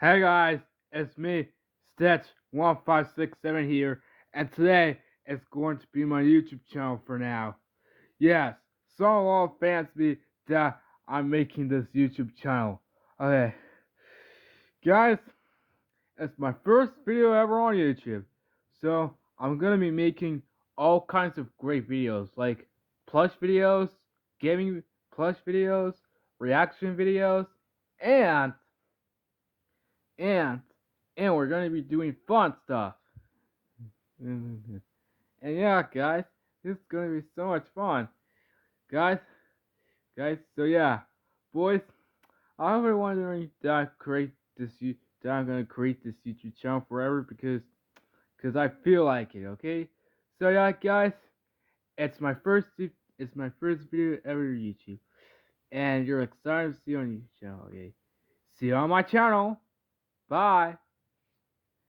Hey guys, it's me, Stitch1567 here, and today it's going to be my YouTube channel for now. Yes, so a lot of fans me that I'm making this YouTube channel. Okay, guys, it's my first video ever on YouTube, so I'm gonna be making all kinds of great videos, like plush videos, gaming plush videos, reaction videos, and and and we're gonna be doing fun stuff. And yeah, guys, this is gonna be so much fun, guys. So yeah, boys, I hope you're wondering that that I'm gonna create this YouTube channel forever because I feel like it. Okay, so yeah, guys, it's my first video ever on YouTube, and you're excited to see on YouTube channel. Okay, see you on my channel. Bye.